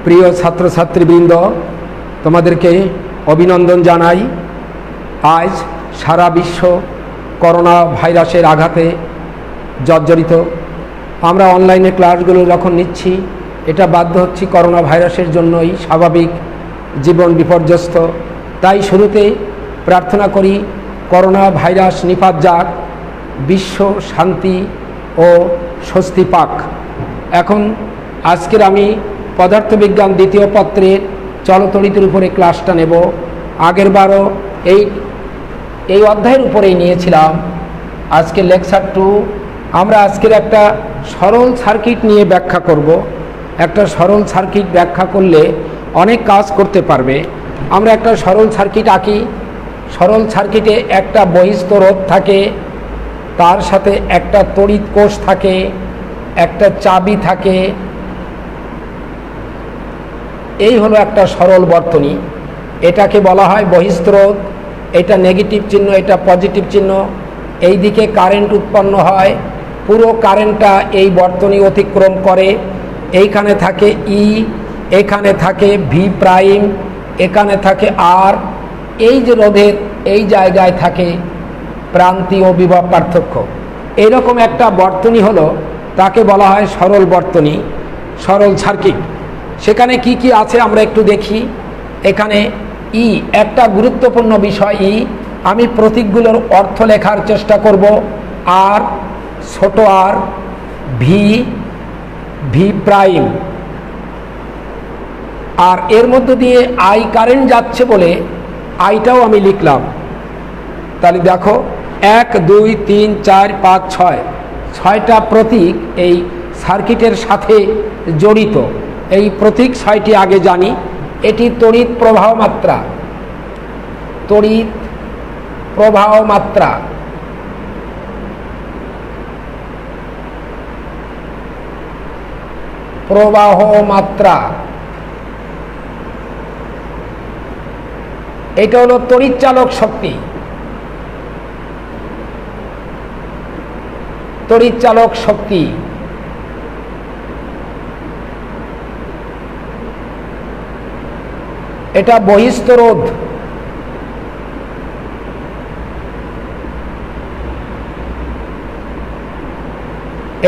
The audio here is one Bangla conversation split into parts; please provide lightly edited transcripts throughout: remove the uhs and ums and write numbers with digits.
প্রিয় ছাত্রছাত্রীবৃন্দ, তোমাদেরকে অভিনন্দন জানাই। আজ সারা বিশ্ব করোনা ভাইরাসের আঘাতে জর্জরিত। আমরা অনলাইনে ক্লাসগুলো যখন নিচ্ছি, এটা বাধ্য হচ্ছি করোনা ভাইরাসের জন্যই। স্বাভাবিক জীবন বিপর্যস্ত। তাই শুরুতে প্রার্থনা করি করোনা ভাইরাস নিপাত যাক, বিশ্ব শান্তি ও স্বস্তি পাক। এখন আজকের আমি পদার্থবিজ্ঞান দ্বিতীয় পত্রের চলতরিতের উপরে ক্লাসটা নেব। আগেরবারও এই অধ্যায়ের উপরেই নিয়েছিলাম। আজকে লেকচার 2। আমরা আজকের একটা সরল সার্কিট নিয়ে ব্যাখ্যা করব। একটা সরল সার্কিট ব্যাখ্যা করলে অনেক কাজ করতে পারবে। আমরা একটা সরল সার্কিট আঁকি। সরল সার্কিটে একটা বহিস্থ রোধ থাকে, তার সাথে একটা তড়িৎ কোষ থাকে, একটা চাবি থাকে। এই হলো একটা সরল বর্তনী। এটাকে বলা হয় বহিস্থ রোধ। এটা নেগেটিভ চিহ্ন, এটা পজিটিভ চিহ্ন। এই দিকে কারেন্ট উৎপন্ন হয়, পুরো কারেন্টটা এই বর্তনী অতিক্রম করে। এইখানে থাকে ই, এখানে থাকে ভি প্রাইম, এখানে থাকে আর। এই যে রোধের এই জায়গায় থাকে প্রান্তীয় বিভব পার্থক্য। এইরকম একটা বর্তনী হলো, তাকে বলা হয় সরল বর্তনী, সরল সার্কিট। সেখানে কি কি আছে আমরা একটু দেখি। এখানে ই একটা গুরুত্বপূর্ণ বিষয়। ই আমি প্রতীকগুলোর অর্থ লেখার চেষ্টা করব। আর, ছোট আর, ভি, ভি প্রাইম, আর এর মধ্য দিয়ে আই কারেন্ট যাচ্ছে বলে আইটাও আমি লিখলাম। তাহলে দেখো 1 2 3 4 5 6 ছয়টা প্রতীক এই সার্কিটের সাথে জড়িত। এই প্রতীক 6টি আগে জানি। এটি তড়িৎ প্রবাহ মাত্রা, তড়িৎ প্রবাহ মাত্রা। প্রবাহ মাত্রা এটা হলো তড়িৎ চালক শক্তি। তড়িৎ চালক শক্তি এটা বহিস্থ রোধ।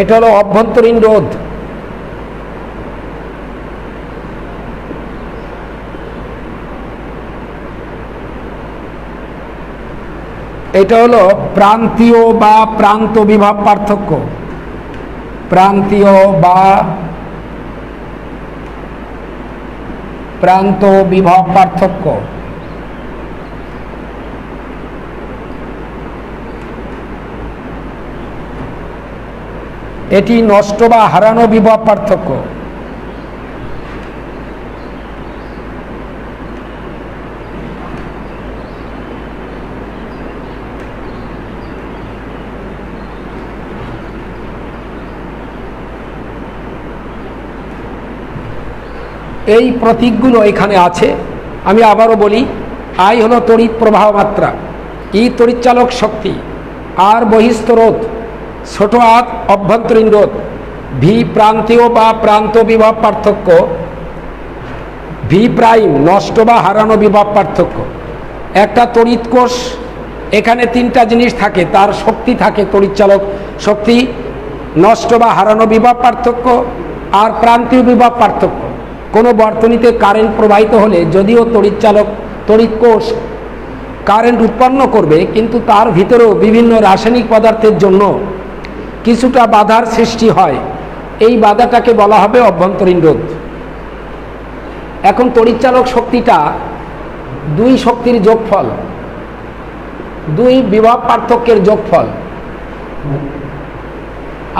এটা হলো অভ্যন্তরীণ রোধ। এটা হলো প্রান্তীয় বা প্রান্ত বিভব পার্থক্য। প্রান্তীয় বা প্রান্ত বিভব পার্থক্য। এটি নষ্ট বা হারানো বিভব পার্থক্য। এই প্রতীকগুলো এখানে আছে। আমি আবারও বলি, আই হলো তড়িৎ প্রবাহ মাত্রা, ই তড়িৎচালক শক্তি, আর বহিস্থ রোধ, ছোট আর অভ্যন্তরীণ রোধ, ভি প্রান্তীয় বা প্রান্ত বিভব পার্থক্য, ভি প্রাইম নষ্ট বা হারানো বিভব পার্থক্য। একটা তড়িৎ কোষ, এখানে 3টা জিনিস থাকে, তার শক্তি থাকে তড়িৎচালক শক্তি, নষ্ট বা হারানো বিভব পার্থক্য, আর প্রান্তীয় বিভব পার্থক্য। কোনো বর্তনীতে কারেন্ট প্রবাহিত হলে যদিও তড়িৎ কোষ কারেন্ট উৎপন্ন করবে, কিন্তু তার ভিতরেও বিভিন্ন রাসায়নিক পদার্থের জন্য কিছুটা বাধার সৃষ্টি হয়। এই বাধাটাকে বলা হবে অভ্যন্তরীণ রোধ। এখন তড়িৎচালক শক্তিটা 2 শক্তির যোগফল, 2 বিভব পার্থক্যের যোগফল।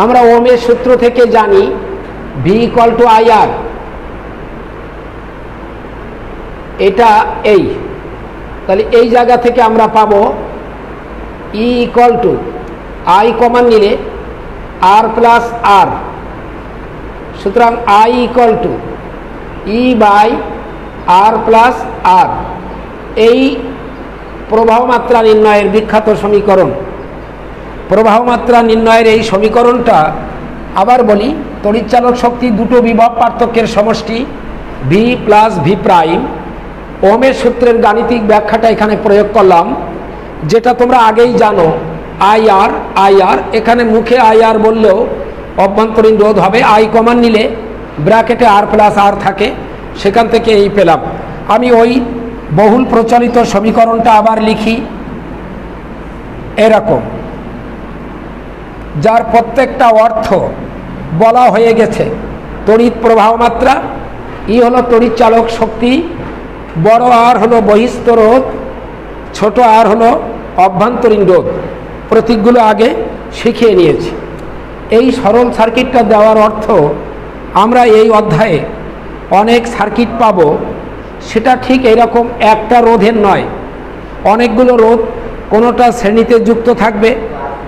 আমরা ওহমের সূত্র থেকে জানি ভি ইকুয়াল টু আইআর। এটা এই, তাহলে এই জায়গা থেকে আমরা পাবো E equal to I common নিলে আর প্লাস আর। সুতরাং I equal to E by R plus R. এই প্রবাহ মাত্রা নির্ণয়ের বিখ্যাত সমীকরণ। প্রবাহ মাত্রা নির্ণয়ের এই সমীকরণটা আবার বলি, তড়িৎচালক শক্তি দুটো বিভব পার্থক্যের সমষ্টি। V plus V prime. ওহমের সূত্রের গাণিতিক ব্যাখ্যাটা এখানে প্রয়োগ করলাম, যেটা তোমরা আগেই জানো। আই আর এখানে মুখে আই বললেও অভ্যন্তরীণ রোধ হবে। আই কমন নিলে ব্র্যাকেটে আর প্লাস আর থাকে, সেখান থেকে এই পেলাম। আমি ওই বহুল প্রচলিত সমীকরণটা আবার লিখি এরকম, যার প্রত্যেকটা অর্থ বলা হয়ে গেছে। তড়িৎ প্রবাহ মাত্রা, ই হলো তড়িৎ চালক শক্তি, বড় আর হলো বহিস্থ রোধ, ছোট আর হলো অভ্যন্তরীণ রোধ। প্রতীকগুলো আগে শিখিয়ে নিয়েছি। এই সরল সার্কিটটা দেওয়ার অর্থ আমরা এই অধ্যায়ে অনেক সার্কিট পাব, সেটা ঠিক এরকম একটা রোধের নয়, অনেকগুলো রোধ, কোনোটা শ্রেণীতে যুক্ত থাকবে,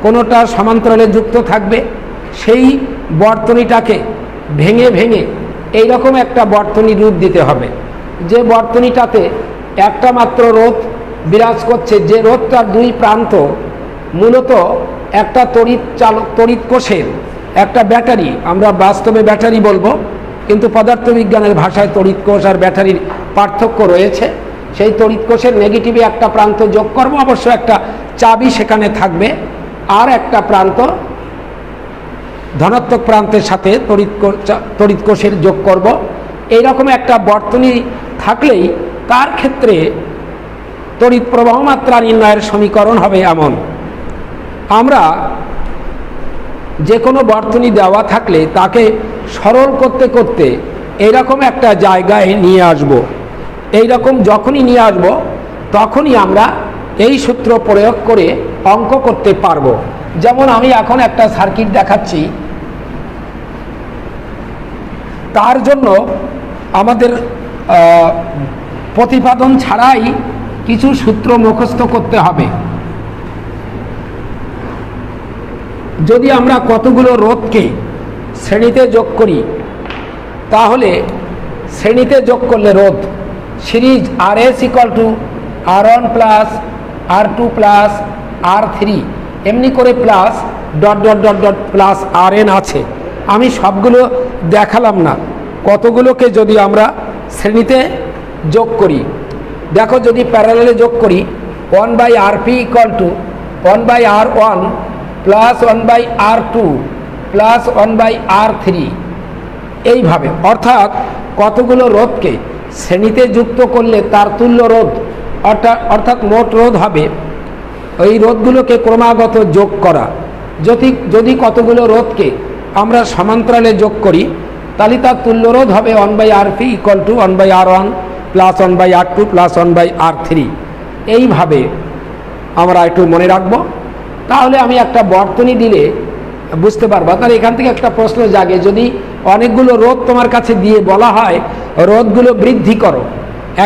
কোনোটা সমান্তরালে যুক্ত থাকবে। সেই বর্তনীটাকে ভেঙে ভেঙে এইরকম একটা বর্তনী রূপ দিতে হবে, যে বর্তনীটাতে একটা মাত্র রোধ বিরাজ করছে, যে রোধটার দুই প্রান্ত মূলত একটা তড়িৎ কোষের একটা ব্যাটারি। আমরা বাস্তবে ব্যাটারি বলবো, কিন্তু পদার্থবিজ্ঞানের ভাষায় তড়িৎ কোষ আর ব্যাটারির পার্থক্য রয়েছে। সেই তড়িৎ কোষের নেগেটিভে একটা প্রান্ত যোগ করবো, অবশ্য একটা চাবি সেখানে থাকবে, আর একটা প্রান্ত ধনাত্মক প্রান্তের সাথে তড়িৎ কোষের যোগ করব। এইরকম একটা বর্তনী থাকলেই তার ক্ষেত্রে তড়িৎ প্রবাহ মাত্রা নির্ণয়ের সমীকরণ হবে এমন। আমরা যে কোনো বর্তনী দেওয়া থাকলে তাকে সরল করতে করতে এইরকম একটা জায়গায় নিয়ে আসব। এইরকম যখনই নিয়ে আসব তখনই আমরা এই সূত্র প্রয়োগ করে অঙ্ক করতে পারবো। যেমন আমি এখন একটা সার্কিট দেখাচ্ছি, তার জন্য আমাদের প্রতিপাদন ছাড়াই কিছু সূত্র মুখস্থ করতে হবে। যদি আমরা কতগুলো রোধকে শ্রেণীতে যোগ করি, তাহলে শ্রেণীতে যোগ করলে রোধ series R S equal to R1 plus R2 plus R3, এমনি করে plus dot dot dot dot plus RN আছে। আমি সবগুলো দেখালাম না, কতগুলোকে যদি আমরা শ্রেণীতে যোগ করি। দেখো, যদি প্যারালালে যোগ করি 1/RP equal to 1/R1 plus 1/R2 plus 1/R3, এইভাবে। অর্থাৎ কতগুলো রোধকে শ্রেণীতে যুক্ত করলে তার তুল্য রোধ, অর্থাৎ মোট রোধ হবে। এই রোধগুলোকে ক্রমাগত যোগ করা। যদি কতগুলো রোধকে আমরা সমান্তরালে যোগ করি, তাহলে তার তুল্য রোধ হবে 1/RP equal to 1/R1 plus 1/R2 plus 1/R3। এইভাবে আমরা একটু মনে রাখবো, তাহলে আমি একটা বর্তনী দিলে বুঝতে পারবো। তাহলে এখান থেকে একটা প্রশ্ন জাগে, যদি অনেকগুলো রোধ তোমার কাছে দিয়ে বলা হয় রোধগুলো বৃদ্ধি করো,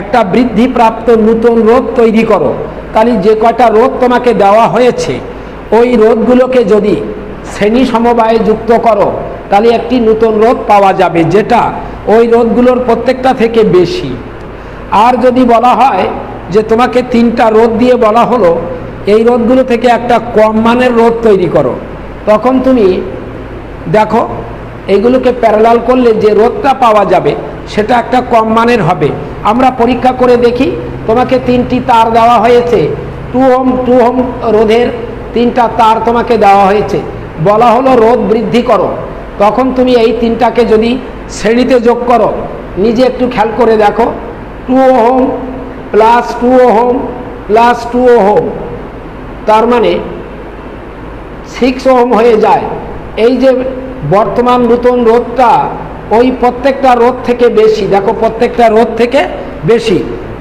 একটা বৃদ্ধিপ্রাপ্ত নতুন রোধ তৈরি করো, তাহলে যে কয়টা রোধ তোমাকে দেওয়া হয়েছে ওই রোধগুলোকে যদি শ্রেণী সমবায়ে যুক্ত করো, তাহলে একটি নতুন রোধ পাওয়া যাবে, যেটা ওই রোধগুলোর প্রত্যেকটা থেকে বেশি। আর যদি বলা হয় যে তোমাকে তিনটা রোধ দিয়ে বলা হলো এই রোধগুলো থেকে একটা কম মানের রোধ তৈরি করো, তখন তুমি দেখো এইগুলোকে প্যারালাল করলে যে রোধটা পাওয়া যাবে সেটা একটা কম মানের হবে। আমরা পরীক্ষা করে দেখি, তোমাকে তিনটি তার দেওয়া হয়েছে, 2 ওহম রোধের তিনটা তার তোমাকে দেওয়া হয়েছে, বলা হলো রোধ বৃদ্ধি করো। তখন তুমি এই তিনটাকে যদি শ্রেণীতে যোগ করো, নিজে একটু খেয়াল করে দেখো, 2 ohm plus 2 ohm plus 2 ohm, তার মানে 6 ওহম হয়ে যায়। এই যে বর্তমান নতুন রোধটা ওই প্রত্যেকটা রোধ থেকে বেশি, দেখো প্রত্যেকটা রোধ থেকে বেশি।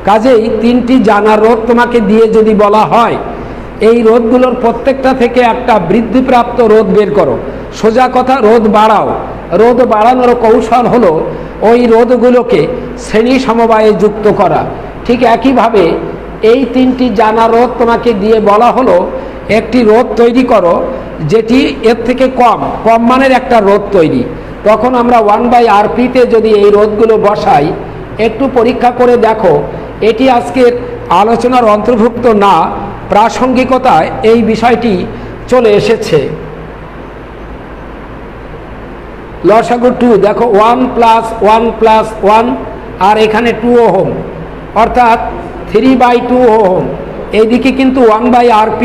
কাজেই তিনটি জানা রোধ তোমাকে দিয়ে যদি বলা হয় এই রোধগুলোর প্রত্যেকটা থেকে একটা বৃদ্ধিপ্রাপ্ত রোধ বের করো, সোজা কথা রোধ বাড়াও। রোধ বাড়ানোর কৌশল হলো ওই রোধগুলোকে শ্রেণী সমবায়ে যুক্ত করা। ঠিক একইভাবে এই তিনটি জানা রোধ তোমাকে দিয়ে বলা হলো একটি রোধ তৈরি করো যেটি এর থেকে কম মানের একটা রোধ তৈরি। তখন আমরা 1/RP-তে যদি এই রোধগুলো বসাই, একটু পরীক্ষা করে দেখো, এটি আজকের আলোচনার অন্তর্ভুক্ত না, প্রাসঙ্গিকতায় এই বিষয়টি চলে এসেছে। লসাগু 2, দেখো 1 প্লাস 1 প্লাস 1 আর এখানে 2 ওহম, অর্থাৎ 3/2 ওহম। এইদিকে কিন্তু 1/RP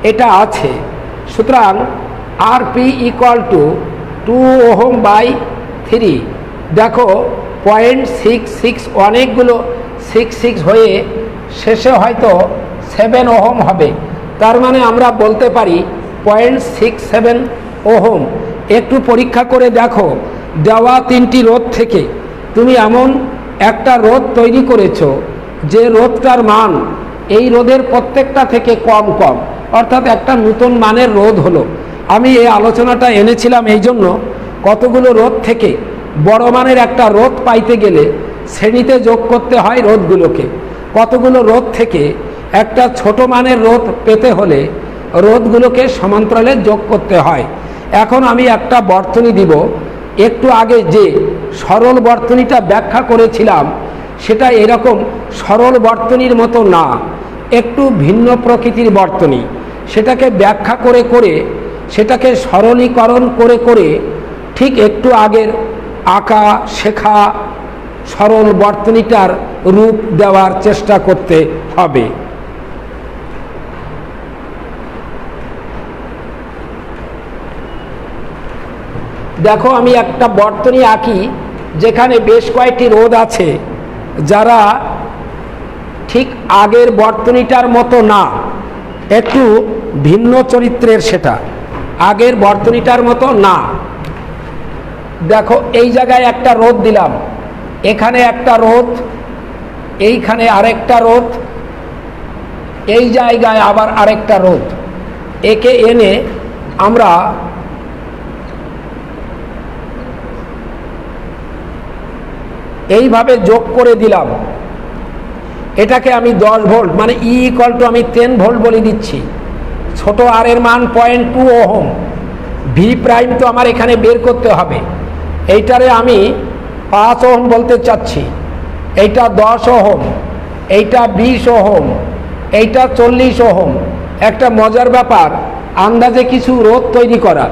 এটা আছে। সুতরাং RP = 2 ওহম বাই 3। দেখো 0.66, অনেকগুলো 66 হয়ে শেষে হয়তো 7 ওহম হবে। তার মানে আমরা বলতে পারি 0.67 ওহম। একটু পরীক্ষা করে দেখো, দেওয়া 3টি রোধ থেকে তুমি এমন একটা রোধ তৈরি করেছো যে রোধটার মান এই রোধের প্রত্যেকটা থেকে কম, অর্থাৎ একটা নতুন মানের রোধ হলো। আমি এই আলোচনাটা এনেছিলাম এই জন্য, কতগুলো রোধ থেকে বড় মানের একটা রোধ পাইতে গেলে শ্রেণীতে যোগ করতে হয় রোধগুলোকে, কতগুলো রোধ থেকে একটা ছোট মানের রোধ পেতে হলে রোধগুলোকে সমান্তরালে যোগ করতে হয়। এখন আমি একটা বর্তনী দিব। একটু আগে যে সরল বর্তনীটা ব্যাখ্যা করেছিলাম সেটা এরকম সরল বর্তনীর মতো না, একটু ভিন্ন প্রকৃতির বর্তনী। সেটাকে ব্যাখ্যা করে করে, সেটাকে সরলীকরণ করে করে ঠিক একটু আগের আঁকা শেখা সরল বর্তনীটার রূপ দেওয়ার চেষ্টা করতে হবে। দেখো আমি একটা বর্তনী আঁকি যেখানে বেশ কয়েকটি রোধ আছে, যারা ঠিক আগের বর্তনীটার মতো না, একটু ভিন্ন চরিত্রের, সেটা আগের বর্তনীটার মতো না। দেখো এই জায়গায় একটা রোধ দিলাম, এখানে একটা রোধ, এইখানে আরেকটা রোধ, এই জায়গায় আবার আরেকটা রোধ। একে এনে আমরা এইভাবে যোগ করে দিলাম। এটাকে আমি 10 ভোল্ট মানে E= আমি 10 ভোল্ট বলে দিচ্ছি। ছোট আর এর মান 0.2 ওহম। ভি প্রাইম তো আমার এখানে বের করতে হবে। এইটারে আমি 5 ওহম বলতে চাচ্ছি, এইটা 10 ওহম, এইটা 20 ওহম, এইটা 40 ওহম। একটা মজার ব্যাপার, আন্দাজে কিছু রোধ তৈরি করা।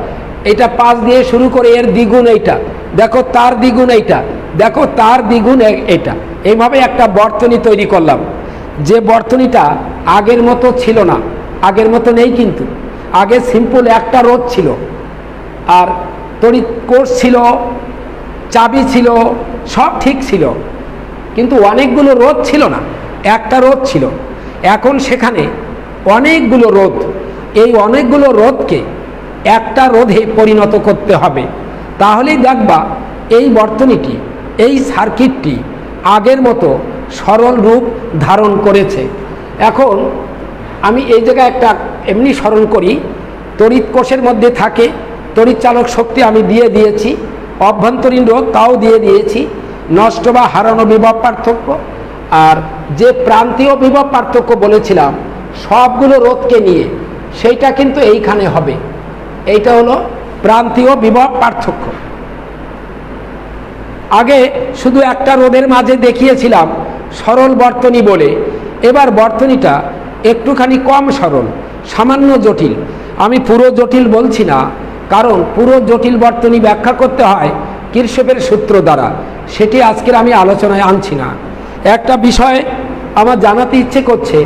এটা 5 দিয়ে শুরু করে এর দ্বিগুণ এইটা, দেখো তার দ্বিগুণ এইটা, দেখো তার দ্বিগুণ এটা। এইভাবে একটা বর্তনী তৈরি করলাম, যে বর্তনীটা আগের মতো ছিল না। আগের মতো নেই, কিন্তু আগে সিম্পল একটা রোধ ছিল, আর তড়িৎ কোষ ছিল, চাবি ছিল, সব ঠিক ছিল, কিন্তু অনেকগুলো রোধ ছিল না, একটা রোধ ছিল। এখন সেখানে অনেকগুলো রোধ, এই অনেকগুলো রোধকে একটা রোধে পরিণত করতে হবে। তাহলেই দেখবা এই বর্তনীটি, এই সার্কিটটি আগের মতো সরল রূপ ধারণ করেছে। এখন আমি এই জায়গায় একটা এমনি স্মরণ করি, তড়িৎ কোষের মধ্যে থাকে তড়িৎ চালক শক্তি আমি দিয়ে দিয়েছি, অভ্যন্তরীণ রোধ তাও দিয়ে দিয়েছি, নষ্ট বা হারানো বিভব পার্থক্য, আর যে প্রান্তীয় বিভব পার্থক্য বলেছিলাম সবগুলো রোধকে নিয়ে, সেইটা কিন্তু এইখানে হবে। এইটা হলো প্রান্তীয় বিভব পার্থক্য। আগে শুধু একটা রোধের মাঝে দেখিয়েছিলাম সরল বর্তনী বলে, এবার বর্তনীটা একটুখানি কম সরল, সামান্য জটিল। আমি পুরো জটিল বলছি না, কারণ পুরো জটিল বর্তনী ব্যাখ্যা করতে হয় কিরশফের সূত্র দ্বারা, সেটি আজকের আমি আলোচনায় আনছি না। একটা বিষয় আমার জানাতে ইচ্ছে করছে,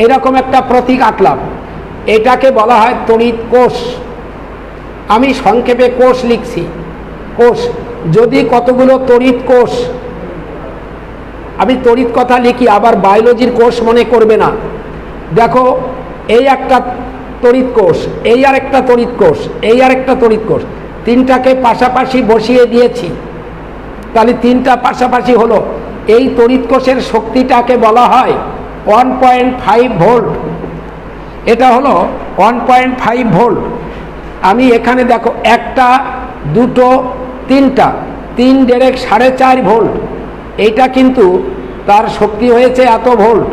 এরকম একটা প্রতীক আঁকলাম, এটাকে বলা হয় তড়িৎ কোষ। আমি সংক্ষেপে কোষ লিখছি, কোষ। যদি কতগুলো তড়িৎ কোষ, আমি তড়িৎ কথা লিখি, আবার বায়োলজির কোষ মনে করবে না। দেখো এই একটা তড়িৎ কোষ, এই আর একটা তড়িৎ কোষ, এই আর একটা তড়িৎ কোষ, তিনটাকে পাশাপাশি বসিয়ে দিয়েছি, তাহলে তিনটা পাশাপাশি হলো। এই তড়িৎ কোষের শক্তিটাকে বলা হয় 1.5 ভোল্ট। এটা হলো 1.5 ভোল্ট। আমি এখানে দেখো একটা, দুটো, তিনটা, 3 ডেরেক 4.5 ভোল্ট। এইটা কিন্তু তার শক্তি হয়েছে এত ভোল্ট।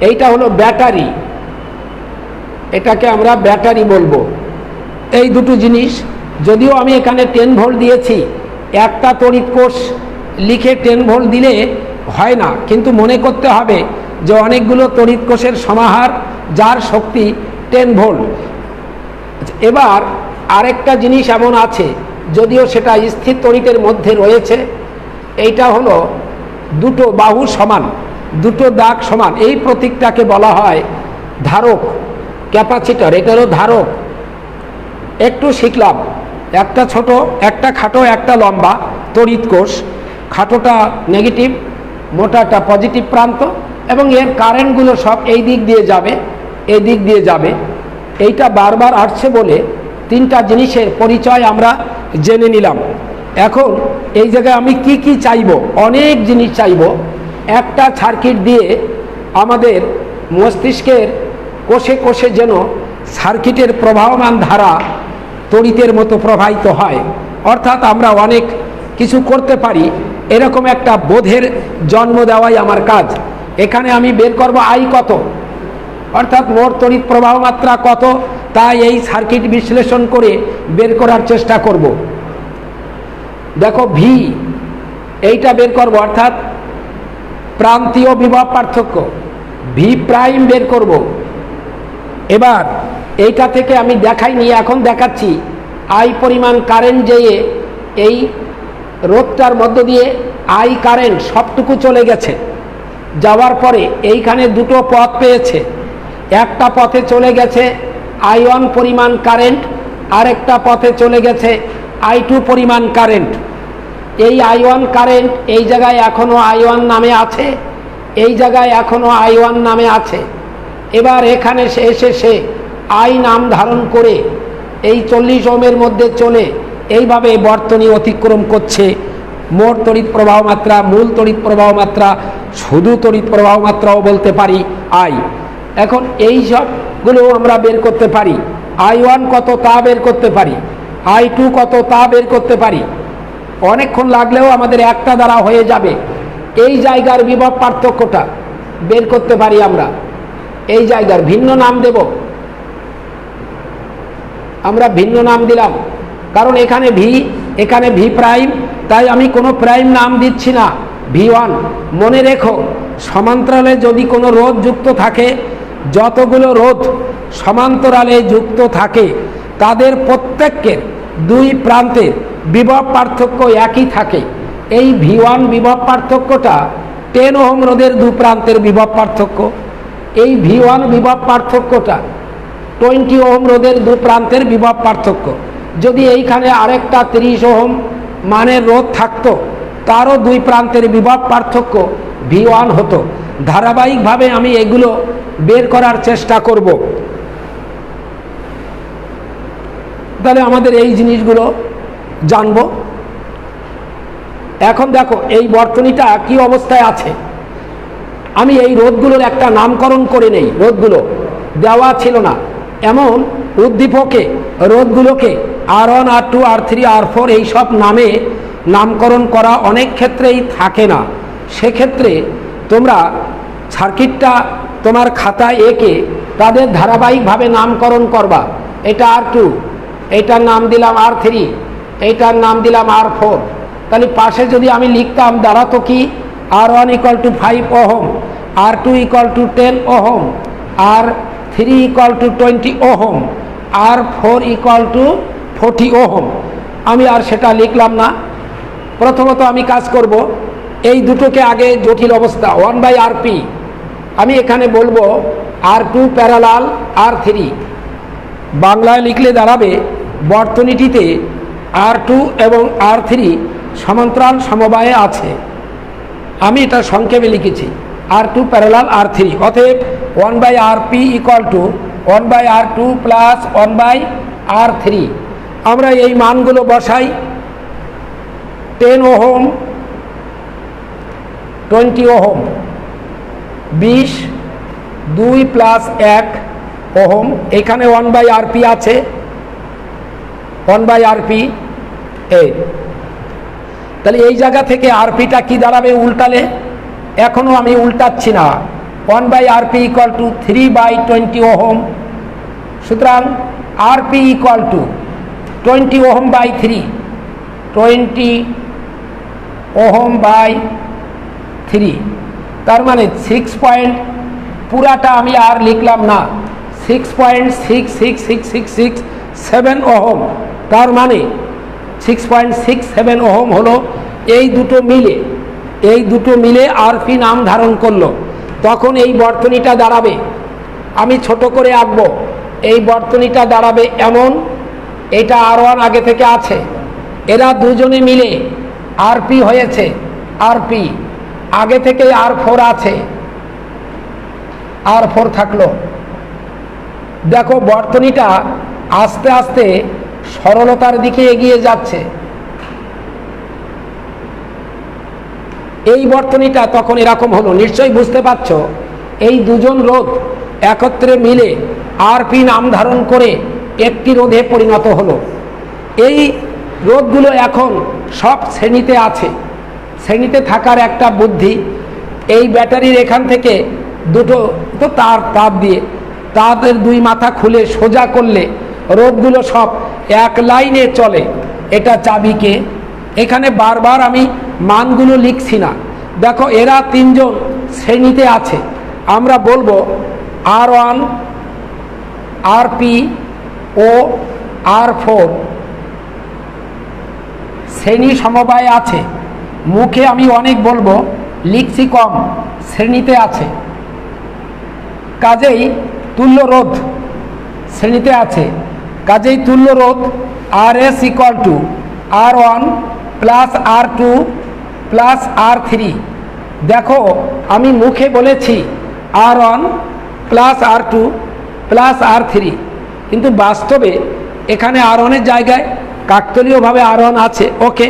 এইটা হলো ব্যাটারি, এটাকে আমরা ব্যাটারি বলবো। এই দুটো জিনিস, যদিও আমি এখানে 10 ভোল্ট দিয়েছি, একটা তড়িৎ কোষ লিখে 10 ভোল্ট দিলে হয় না, কিন্তু মনে করতে হবে যে অনেকগুলো তড়িৎ কোষের সমাহার যার শক্তি 10 ভোল্ট। এবার আরেকটা জিনিস এমন আছে, যদিও সেটা স্থির তড়িতের মধ্যে রয়েছে, এইটা হলো দুটো বাহু সমান, দুটো দাগ সমান, এই প্রতীকটাকে বলা হয় ধারক, ক্যাপাসিটর। এটা হলো ধারক। একটু শিখলাম, একটা ছোট, একটা খাটো, একটা লম্বা তড়িৎ কোষ। খাটোটা নেগেটিভ, মোটাটা পজিটিভ প্রান্ত, এবং এর কারেন্টগুলো সব এই দিক দিয়ে যাবে, এই দিক দিয়ে যাবে। এইটা বারবার আসছে বলে তিনটা জিনিসের পরিচয় আমরা জেনে নিলাম। এখন এই জায়গায় আমি কি কি চাইব, অনেক জিনিস চাইব। একটা সার্কিট দিয়ে আমাদের মস্তিষ্কের কোষে কোষে যেন সার্কিটের প্রবাহমান ধারা তড়িতের মতো প্রবাহিত হয়, অর্থাৎ আমরা অনেক কিছু করতে পারি, এরকম একটা বোধের জন্ম দেওয়াই আমার কাজ। এখানে আমি বের করব আই কত, অর্থাৎ মোট তড়িৎ প্রবাহ মাত্রা কত, তাই এই সার্কিট বিশ্লেষণ করে বের করার চেষ্টা করব। দেখো ভি, এইটা বের করব, অর্থাৎ প্রান্তীয় বিভব পার্থক্য, ভি প্রাইম বের করব। এবার এইটা থেকে আমি দেখাইনি, এখন দেখাচ্ছি। আই পরিমাণ কারেন্ট যেয়ে এই রোধটার মধ্য দিয়ে আই কারেন্ট সবটুকু চলে গেছে, যাওয়ার পরে এইখানে দুটো পথ পেয়েছে। একটা পথে চলে গেছে I1 পরিমাণ কারেন্ট, আর একটা পথে চলে গেছে I2 পরিমাণ কারেন্ট। এই I1 কারেন্ট এই জায়গায় এখনো I1 নামে আছে, এই জায়গায় এখনো I1 নামে আছে। এবার এখানে এসে সে আই নাম ধারণ করে এই 40 ওহমের মধ্যে চলে এইভাবে বর্তনী অতিক্রম করছে। মোট তড়িৎ প্রবাহ মাত্রা, মূল তড়িৎ প্রবাহ মাত্রা, শুধু তড়িৎ প্রবাহ মাত্রাও বলতে পারি আই। এখন এই সবগুলো আমরা বের করতে পারি। I1 কত তা বের করতে পারি, I2 কত তা বের করতে পারি। অনেকক্ষণ লাগলেও আমাদের একটা দ্বারা হয়ে যাবে। এই জায়গার বিভব পার্থক্যটা বের করতে পারি আমরা। এই জায়গার ভিন্ন নাম দেব আমরা, ভিন্ন নাম দিলাম, কারণ এখানে ভি, এখানে ভি প্রাইম, তাই আমি কোনো প্রাইম নাম দিচ্ছি না, V1। মনে রেখো, সমান্তরালে যদি কোনো রোধ যুক্ত থাকে, যতগুলো রোধ সমান্তরালে যুক্ত থাকে তাদের প্রত্যেকের দুই প্রান্তের বিভব পার্থক্য একই থাকে। এই V1 বিভব পার্থক্যটা 10 ওহম রোধের দু প্রান্তের বিভব পার্থক্য। এই V1 বিভব পার্থক্যটা 20 ওহম রোধের দু প্রান্তের বিভব পার্থক্য। যদি এইখানে আরেকটা 30 ওহম মানের রোধ থাকতো, তারও দুই প্রান্তের বিভব পার্থক্য V1 হতো। ধারাবাহিকভাবে আমি এগুলো বের করার চেষ্টা করব। তাহলে আমাদের এই জিনিসগুলো জানব। এখন দেখো এই বর্তনীটা কি অবস্থায় আছে। আমি এই রোধগুলোর একটা নামকরণ করে নেই, রোধগুলো দেওয়া ছিল না। এমন উদ্দীপকে রোধগুলোকে R1, R2, R3, R4 এই সব নামে নামকরণ করা অনেক ক্ষেত্রেই থাকে না। সেক্ষেত্রে তোমরা সার্কিটটা তোমার খাতায় এঁকে তাদের ধারাবাহিকভাবে নামকরণ করবা। এটা R2, এইটার নাম দিলাম R3, এইটার নাম দিলাম R4। তাহলে পাশে যদি আমি লিখতাম, দাঁড়াতো কি, R1 = 5 ohm, R2 = 10 ohm, R3 = 20 ohm, R4 = 40 ohm. আমি আর সেটা লিখলাম না। প্রথমত আমি কাজ করব, এই দুটোকে আগে জটিল অবস্থা 1/Rp, আমি এখানে বলবো R2 প্যারালাল R3। বাংলায় লিখলে দাঁড়াবে বর্তনীটিতে R2 এবং R3 সমান্তরাল সমবায়ে আছে। আমি এটা সংক্ষেপে লিখেছি R2 প্যারালাল R3। অতএব 1/Rp = 1/R2 প্লাস 1/R3। আমরা এই মানগুলো বসাই। 10 ওহম, 20 ওহম, 20, 2 প্লাস 1 ওহম। এখানে 1/Rp আছে, 1/Rp এই। তাহলে এই জায়গা থেকে আরপিটা কি দাঁড়াবে উল্টালে? এখনও আমি উল্টাচ্ছি না। 1/Rp = 3/20 ohm. সুতরাং Rp = 20 ohm by 3, 20 ohm by 3। তার মানে 6 পয়েন্ট, পুরাটা আমি আর লিখলাম না, 6.66667 ওহম। তার মানে 6.67 ওহম হলো এই দুটো মিলে আরপি নাম ধারণ করলো, তখন এই বর্তনীটা দাঁড়াবে, আমি ছোট করে আঁকবো, এই বর্তনীটা দাঁড়াবে এমন, এটা R1 আগে থেকে আছে, এরা দুজনে মিলে আরপি হয়েছে, আরপি আগে থেকে R4 আছে, R4 থাকলো। দেখো বর্তনীটা আস্তে আস্তে সরলতার দিকে এগিয়ে যাচ্ছে। এই বর্তনীটা তখন এরকম হলো, নিশ্চয়ই বুঝতে পারছো এই দুজন রোধ একত্রে মিলে আরপি নাম ধারণ করে একটি রোধে পরিণত হলো। এই রোধগুলো এখন সব শ্রেণীতে আছে। শ্রেণীতে থাকার একটা বুদ্ধি, এই ব্যাটারির এখান থেকে দুটো তো তার দিয়ে তাদের দুই মাথা খুলে সোজা করলে রোধগুলো সব এক লাইনে চলে। এটা চাবিকে, এখানে বারবার আমি মানগুলো লিখছি না, দেখো এরা তিনজন শ্রেণীতে আছে। আমরা বলবো R1, আরপি ও R4 শ্রেণী সমবায় আছে। মুখে আমি অনেক বলবো, লিখছি কম, শ্রেণীতে আছে। কাজেই তুল্য রোধ শ্রেণীতে আছে, কাজেই তুল্য রোধ RS = R1 + R2 + R3। দেখো আমি মুখে বলেছি R1 + R2 + R3, কিন্তু বাস্তবে এখানে R1 এর জায়গায় কাকতালীয়ভাবে R1 আছে, ওকে।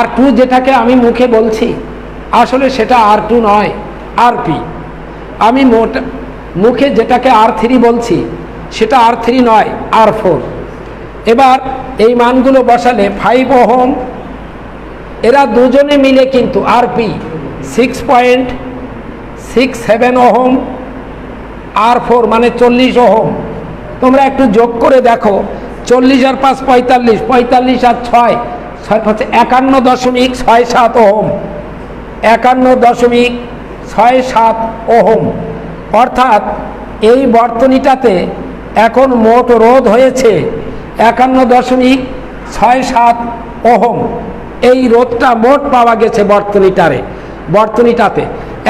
R2 যেটাকে আমি মুখে বলছি আসলে সেটা R2 নয়, আরপি। আমি মুখে যেটাকে R3 বলছি সেটা R3 নয়, R4। এবার এই মানগুলো বসালে 5 ওহম, এরা দুজনে মিলে কিন্তু আরপি 6.67 ওহম, R4 মানে 40 ওহম। তোমরা একটু যোগ করে দেখো, 40 আর 5 45, 45 আর 6 হচ্ছে 51.67 ওহম, 51.67 ওহম। অর্থাৎ এই বর্তনীটাতে এখন মোট রোধ হয়েছে 51.67 ওহম। এই রোধটা মোট পাওয়া গেছে বর্তনীটাতে।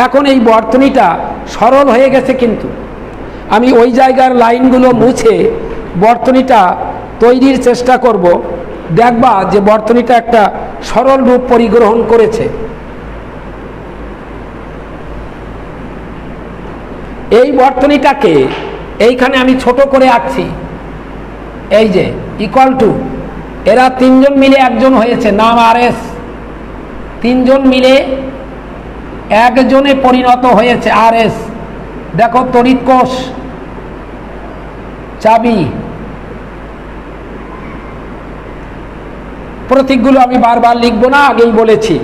এখন এই বর্তনীটা সরল হয়ে গেছে, কিন্তু আমি ওই জায়গার লাইনগুলো মুছে বর্তনীটা তৈরির চেষ্টা করব, দেখবা যে বর্তনীটা একটা সরল রূপ পরিগ্রহণ করেছে। এই বর্তনীটাকে এইখানে আমি ছোট করে আঁকছি, এই যে = এরা তিনজন মিলে একজন হয়েছে, নাম RS, তিনজন মিলে একজনে পরিণত হয়েছে RS। দেখো তড়িৎ কোষ, চাবি, প্রতীকগুলো আমি বারবার লিখবো না, আগেই বলেছি।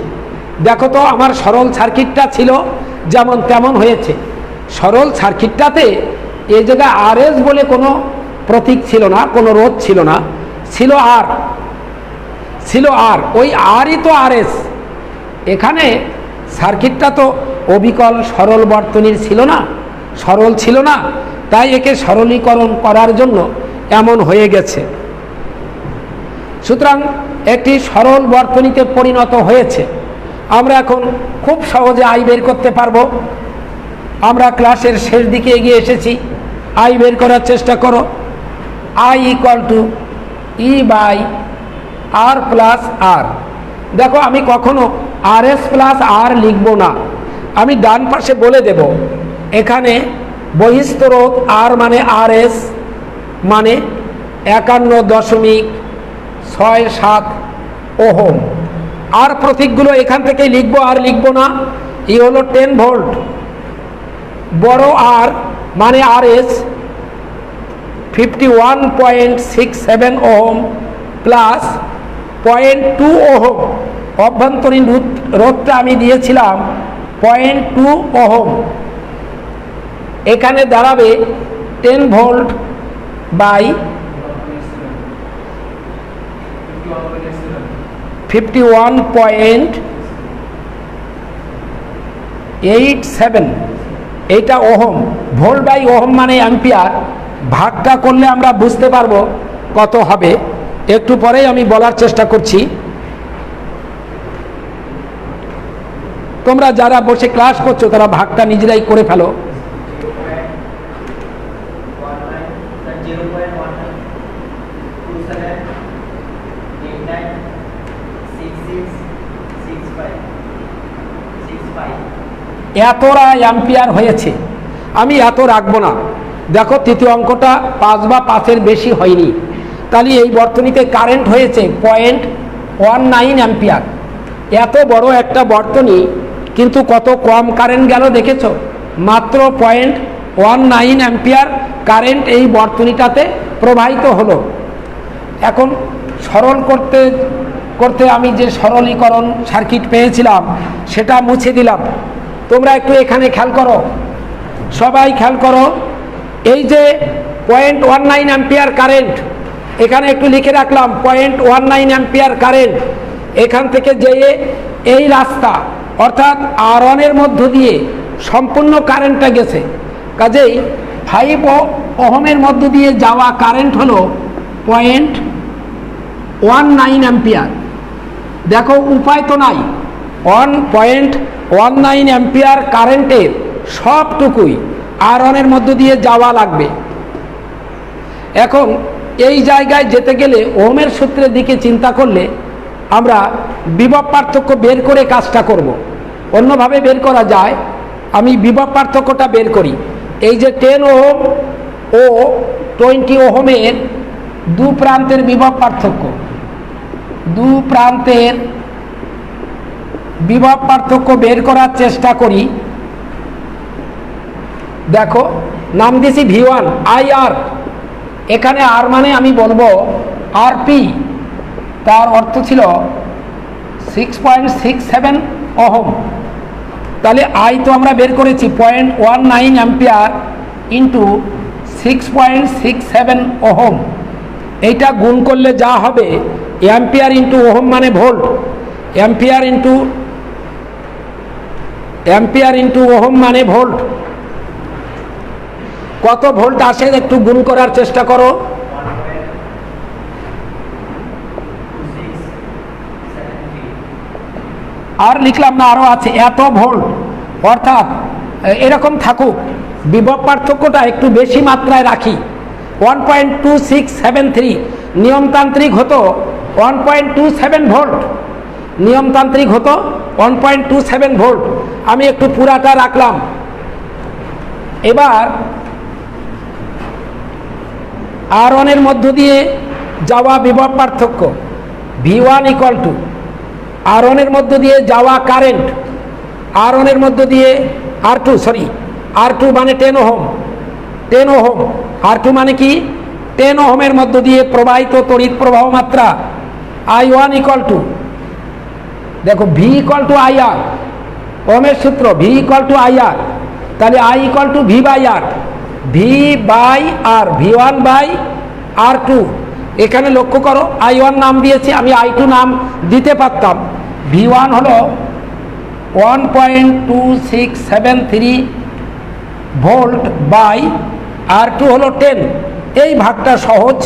দেখো তো আমার সরল সার্কিটটা ছিল যেমন তেমন হয়েছে। সরল সার্কিটটাতে এই জায়গায় RS বলে কোনো প্রতীক ছিল না, কোনো রোধ ছিল না, ছিল R, ওই Rই তো RS। এখানে সার্কিটটা তো অবিকল সরল বর্তনীর সরল ছিল না, তাই একে সরলীকরণ করার জন্য এমন হয়ে গেছে। সুতরাং একটি সরল বর্তনীতে পরিণত হয়েছে। আমরা এখন খুব সহজে I বের করতে পারবো। আমরা ক্লাসের শেষ দিকে এগিয়ে এসেছি, I বের করার চেষ্টা করো। I = E/R + R। দেখো আমি কখনো RS + R লিখবো না, আমি ডান পাশে বলে দেব এখানে বহিস্থ রোধ R মানে RS মানে 51.67 ওহম। আর প্রতীকগুলো এখান থেকে লিখবো, আর লিখবো না। এই হলো 10 ভোল্ট, বড় R মানে RS 51.67 ওহম প্লাস 0.2 ওহম। অভ্যন্তরীণ রোধটা আমি দিয়েছিলাম 0.2 ওহম। এখানে দাঁড়াবে 10 ভোল্ট বাই 51.87, এইটা ওহম। ভোল্ট বাই ওহম মানে অ্যাম্পিয়ার। ভাগটা করলে আমরা বুঝতে পারবো কত হবে, একটু পরেই আমি বলার চেষ্টা করছি। তোমরা যারা বসে ক্লাস করছো তারা ভাগটা নিজেরাই করে ফেলো। এতটা অ্যাম্পিয়ার হয়েছে, আমি এত রাখবো না। দেখো তৃতীয় অঙ্কটা 5 বা 5-এর বেশি হয়নি, তাহলে এই বর্তনীতে কারেন্ট হয়েছে 0.19 অ্যাম্পিয়ার। এত বড় একটা বর্তনী কিন্তু কত কম কারেন্ট গেল দেখেছো? মাত্র 0.19 অ্যাম্পিয়ার কারেন্ট এই বর্তনীটাতে প্রবাহিত হলো। এখন সরল করতে করতে আমি যে সরলীকরণ সার্কিট পেয়েছিলাম সেটা মুছে দিলাম। তোমরা একটু এখানে খেয়াল করো, সবাই খেয়াল করো। এই যে 0.19 অ্যাম্পিয়ার কারেন্ট, এখানে একটু লিখে রাখলাম 0.19 অ্যাম্পিয়ার কারেন্ট। এখান থেকে যে এই রাস্তা অর্থাৎ R1 এর মধ্য দিয়ে সম্পূর্ণ কারেন্টটা গেছে, কাজেই 5 ওহমের মধ্য দিয়ে যাওয়া কারেন্ট হলো 0.19 অ্যাম্পিয়ার। দেখো উপায় তো নাই, 1.19 অ্যাম্পিয়ার কারেন্টের সবটুকুই R1 এর মধ্য দিয়ে যাওয়া লাগবে। এখন এই জায়গায় যেতে গেলে ওহমের সূত্রের দিকে চিন্তা করলে আমরা বিভব পার্থক্য বের করে কাজটা করব। অন্যভাবে বের করা যায়, আমি বিভব পার্থক্যটা বের করি। এই যে 10 ওহম ও 20 ওহমের দু প্রান্তের বিভব পার্থক্য, দু প্রান্তের বিভব পার্থক্য বের করার চেষ্টা করি। দেখো নাম দিয়েছি V1 IR, এখানে আর মানে আমি বলবো RP, তার অর্থ ছিল 6.67 ওহম। তাহলে আই তো আমরা বের করেছি 0.19 অ্যাম্পিয়ার ইন্টু 6.67 ওহম। এইটা গুণ করলে যা হবে অ্যাম্পিয়ার ইন্টু ওহম মানে ভোল্ট, অ্যাম্পিয়ার ইন্টু ওহম মানে ভোল্ট। কত ভোল্ট আসে একটু গুণ করার চেষ্টা করো। আর লিখলাম না, আরো আছে এত ভোল্ট। অর্থাৎ এরকম থাকুক, বিভব পার্থক্যটা একটু বেশি মাত্রায় রাখি। 1.2673 নিয়মতান্ত্রিক হতো 1.27 ভোল্ট, নিয়মতান্ত্রিক হতো 1.27 ভোল্ট। আমি একটু পুরাটা রাখলাম। এবার R1 এর মধ্য দিয়ে যাওয়া বিভব পার্থক্য V1 ইকুয়াল টু R1 এর মধ্য দিয়ে যাওয়া কারেন্ট, R1 এর মধ্য দিয়ে R2 মানে 10 ওহম, R2 মানে কি 10 ওহমের মধ্য দিয়ে প্রবাহিত তড়িৎ প্রবাহ মাত্রা I1 ইকুয়াল টু, দেখো V ইকুয়াল টু IR, ওহমের সূত্র V ইকুয়াল টু IR, তাহলে I equal to V by R, V by R, V1 by R2। এখানে লক্ষ্য করো I1 নাম দিয়েছি, আমি I2 নাম দিতে পারতাম। V1 হলো 1.2673 ভোল্ট বাই R2 হলো 10। এই ভাগটা সহজ,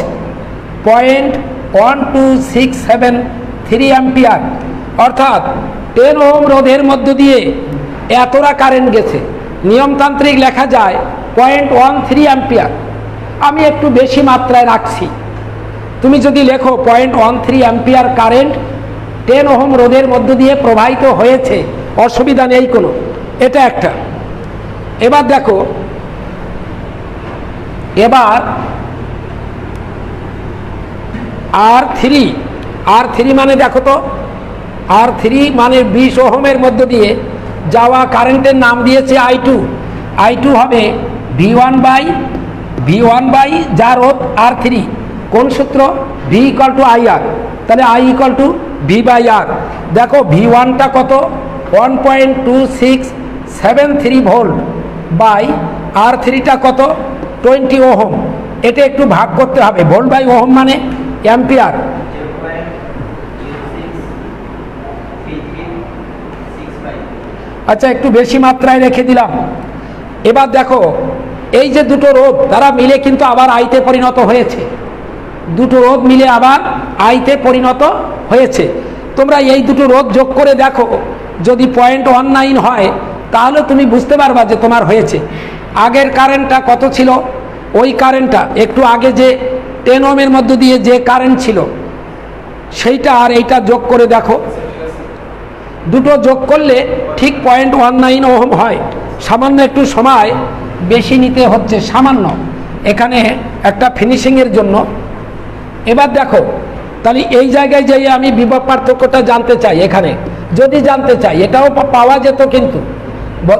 0.1273 অ্যাম্পিয়ার। অর্থাৎ 10 ওহম রোধের মধ্য দিয়ে এতটা কারেন্ট গেছে, নিয়মতান্ত্রিক লেখা যায় 0.13 অ্যাম্পিয়ার। আমি একটু বেশি মাত্রায় রাখছি। তুমি যদি লেখো 0.13 অ্যাম্পিয়ার কারেন্ট 10 ওহম রোধের মধ্য দিয়ে প্রবাহিত হয়েছে, অসুবিধা নেই কোনো, এটা একটা। এবার দেখো, এবার R3 মানে দেখো তো, R3 মানে 20 ওহমের মধ্য দিয়ে যাওয়া কারেন্টের নাম দিয়েছে I2 হবে V1 বাই যা রোধ R3, কোন সূত্র V ইকুয়াল টু IR, তাহলে I equal to V by R। দেখো V1টা কত 1.2673 ভোল্ট বাই R3টা কত 20 ওহম। এটা একটু ভাগ করতে হবে, ভোল্ট বাই ওহম মানে অ্যাম্পিয়ার। আচ্ছা একটু বেশি মাত্রায় রেখে দিলাম। এবার দেখো এই যে দুটো রোধ তারা মিলে কিন্তু আবার আইতে পরিণত হয়েছে, দুটো রোধ মিলে আবার আইতে পরিণত হয়েছে। তোমরা এই দুটো রোধ যোগ করে দেখো যদি 0.19 হয় তাহলে তুমি বুঝতে পারবা যে তোমার হয়েছে। আগের কারেন্টটা কত ছিল, ওই কারেন্টটা একটু আগে যে 10 ওহমের মধ্য দিয়ে যে কারেন্ট ছিল সেইটা আর এইটা যোগ করে দেখো, দুটো যোগ করলে ঠিক 0.19 ওহম হয়। সামান্য একটু সময় বেশি নিতে হচ্ছে, সামান্য, এখানে একটা ফিনিশিংয়ের জন্য। এবার দেখো, তাহলে এই জায়গায় যাই আমি বিভব পার্থক্যটা জানতে চাই। এখানে যদি জানতে চাই, এটাও পাওয়া যেত, কিন্তু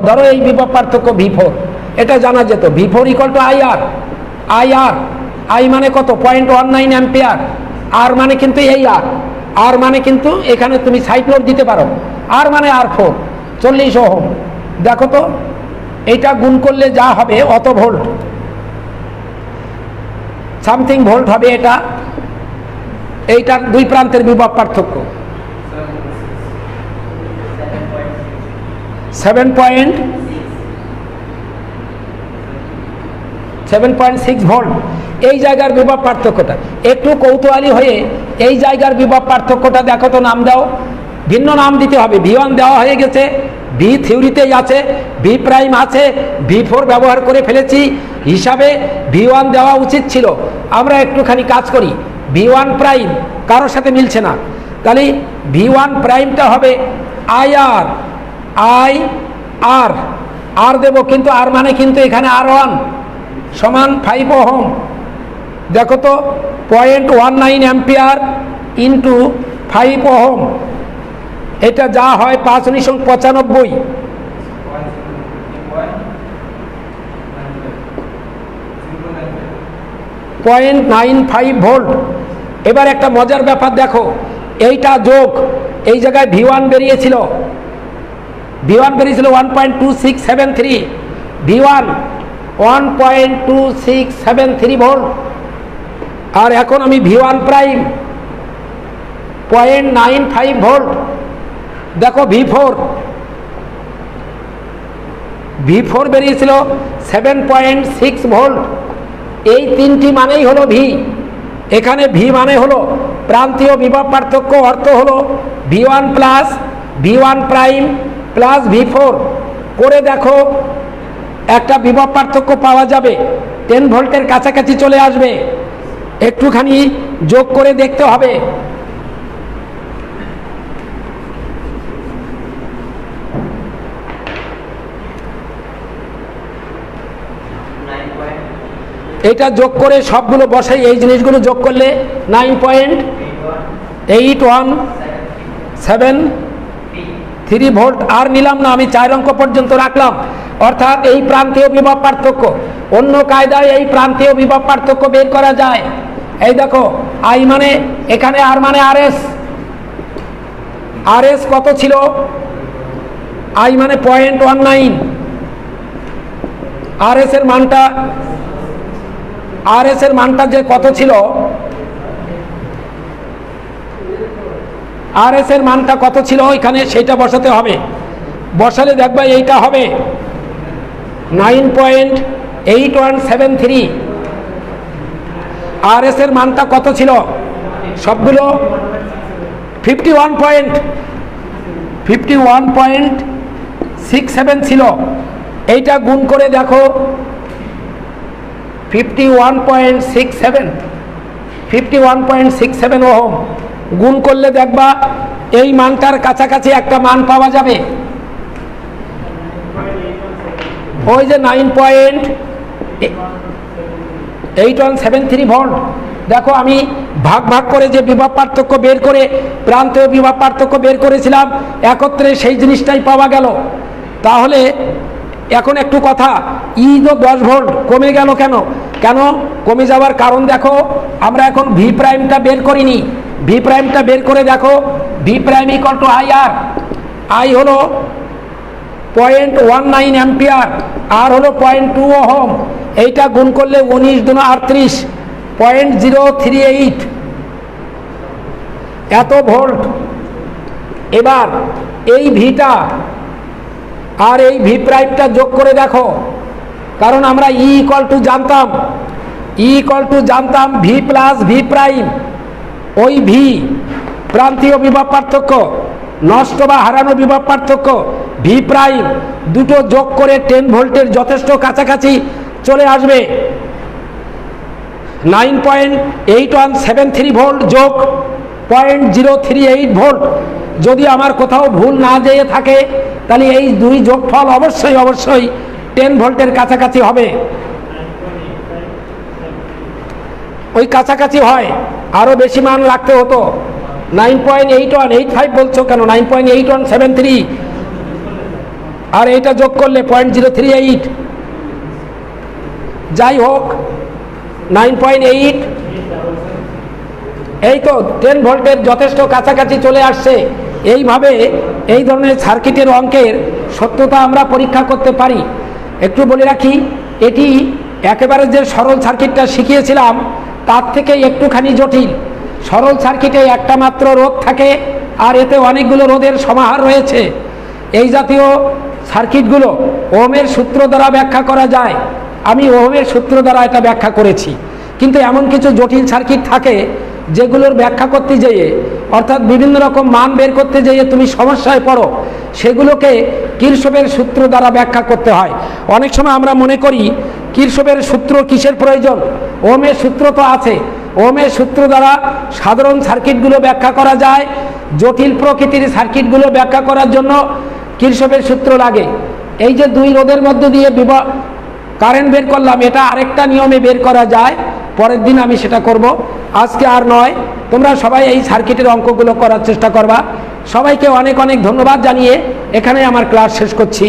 ধরো এই বিভব পার্থক্য V4, এটা জানা যেত। V4 = IR, I মানে কত, 0.19 অ্যাম্পিয়ার, আর মানে কিন্তু এই আর মানে কিন্তু এখানে তুমি সাইড লোড দিতে পারো, আর মানে R4 40 ওহম। দেখো তো এইটা গুণ করলে যা হবে অত ভোল্ট, সামথিং ভোল্ট হবে এটা। এইটার দুই প্রান্তের বিভব পার্থক্য 7.6 ভোল্ট। এই জায়গার বিভব পার্থক্যটা একটু কৌতূহলী হয়ে এই জায়গার বিভব পার্থক্যটা দেখো তো, নাম দাও, ভিন্ন নাম দিতে হবে। V1 দেওয়া হয়ে গেছে, V থিওরিতেই আছে, V প্রাইম আছে, V4 ব্যবহার করে ফেলেছি, হিসাবে V1 দেওয়া উচিত ছিল। আমরা একটুখানি কাজ করি, V1 প্রাইম কারোর সাথে মিলছে না, তাহলে V1 প্রাইমটা হবে IR, আর দেব, কিন্তু আর মানে কিন্তু এখানে R1 সমান 5 ওহম। দেখো তো 0.19 অ্যাম্পিয়ার ইন্টু 5 ওহম, এটা যা হয় 5 × 95, 0.95 ভোল্ট। এবার একটা মজার ব্যাপার দেখো, এইটা যোগ, এই জায়গায় V1 বেরিয়েছিল 1.2673, V1 1.2673 ভোল্ট। আর এখন আমি V1 প্রাইম 0.95 ভোল্ট। দেখো V4 বেরিয়েছিল 7.6 ভোল্ট। এই তিনটি মানেই হলো V। এখানে V মানে হলো প্রান্তীয় বিভব পার্থক্য, অর্থ হলো V1 plus V1 prime plus V4 করে দেখো একটা বিভব পার্থক্য পাওয়া যাবে, 10 ভোল্টের কাছাকাছি চলে আসবে। একটুখানি যোগ করে দেখতে হবে। এটা যোগ করে সবগুলো বসাই, এই জিনিসগুলো যোগ করলে 9.8173 ভোল্ট। আর নিলাম না, আমি 4 অঙ্ক পর্যন্ত রাখলাম, অর্থাৎ এই প্রান্তীয় বিভব পার্থক্য। অন্য কায়দায় এই প্রান্তীয় বিভব পার্থক্য বের করা যায়। এই দেখো, I মানে এখানে, আর মানে RS কত ছিল, I মানে 0.19, RS এর মানটা যে কত ছিল, RS এর মানটা কত ছিল এখানে সেটা বসাতে হবে। বসালে দেখবা এইটা হবে 9.8173। RS এর মানটা কত ছিল, সবগুলো 51.67 ছিল। এইটা গুণ করে দেখো 51.67 ওহম গুণ করলে দেখবা এই মানটার কাছাকাছি একটা মান পাওয়া যাবে, ওই যে 9.8173 ভোল্ট। দেখো আমি ভাগ করে যে বিভব পার্থক্য বের করে, প্রান্তীয় বিভব পার্থক্য বের করেছিলাম, একত্রে সেই জিনিসটাই পাওয়া গেল। তাহলে এখন একটু কথা, তো 10 ভোল্ট কমে গেল কেন কমে যাওয়ার কারণ দেখো, আমরা এখন V প্রাইমটা বের করিনি। V প্রাইমটা বের করে দেখো, V প্রাইম = IR, I হলো 0.19 অ্যাম্পিয়ার, আর হলো 0.2 ওহম। এইটা গুণ করলে 19 × 2 = 38, 0.038 এত ভোল্ট। এবার এই ভিটা আর এই V প্রাইমটা যোগ করে দেখো, কারণ আমরা জানতাম V প্লাস V প্রাইম, ওই V প্রান্তীয় বিভব পার্থক্য নষ্ট বা হারানো বিভব পার্থক্য ভি প্রাইম দুটো যোগ করে 10 ভোল্টের যথেষ্ট কাছাকাছি চলে আসবে। 9.8173 ভোল্ট যোগ 0.038 ভোল্ট, যদি আমার কোথাও ভুল না যেয়ে থাকে তাহলে এই দুই যোগফল অবশ্যই 10 ভোল্টের কাছাকাছি হবে। ওই কাছাকাছি হয়, আরও বেশি মান রাখতে হতো। 9.8185 বলছো কেন? 9.8173 আর এইটা যোগ করলে 0.038, যাই হোক 9.8, এই তো 10 ভোল্টের যথেষ্ট কাছাকাছি চলে আসছে। এইভাবে এই ধরনের সার্কিটের অঙ্কের সত্যতা আমরা পরীক্ষা করতে পারি। একটু বলে রাখি, এটি একেবারে যে সরল সার্কিটটা শিখিয়েছিলাম তার থেকে একটুখানি জটিল। সরল সার্কিটে একটা মাত্র রোধ থাকে আর এতে অনেকগুলো রোধের সমাহার রয়েছে। এই জাতীয় সার্কিটগুলো ওহমের সূত্র দ্বারা ব্যাখ্যা করা যায়। আমি ওহমের সূত্র দ্বারা এটা ব্যাখ্যা করেছি, কিন্তু এমন কিছু জটিল সার্কিট থাকে যেগুলোর ব্যাখ্যা করতে যেয়ে, অর্থাৎ বিভিন্ন রকম মান বের করতে যেয়ে তুমি সমস্যায় পড়ো, সেগুলোকে কিরশফের সূত্র দ্বারা ব্যাখ্যা করতে হয়। অনেক সময় আমরা মনে করি কিরশফের সূত্র কিসের প্রয়োজন, ওহমের সূত্র তো আছে। ওহমের সূত্র দ্বারা সাধারণ সার্কিটগুলো ব্যাখ্যা করা যায়, জটিল প্রকৃতির সার্কিটগুলো ব্যাখ্যা করার জন্য কিরশফের সূত্র লাগে। এই যে দুই রোধের মধ্য দিয়ে কারেন্ট বের করলাম, এটা আরেকটা নিয়মে বের করা যায়, পরের দিন আমি সেটা করব, আজকে আর নয়। তোমরা সবাই এই সার্কিটের অঙ্কগুলো করার চেষ্টা করবা। সবাইকে অনেক অনেক ধন্যবাদ জানিয়ে এখানে আমার ক্লাস শেষ করছি।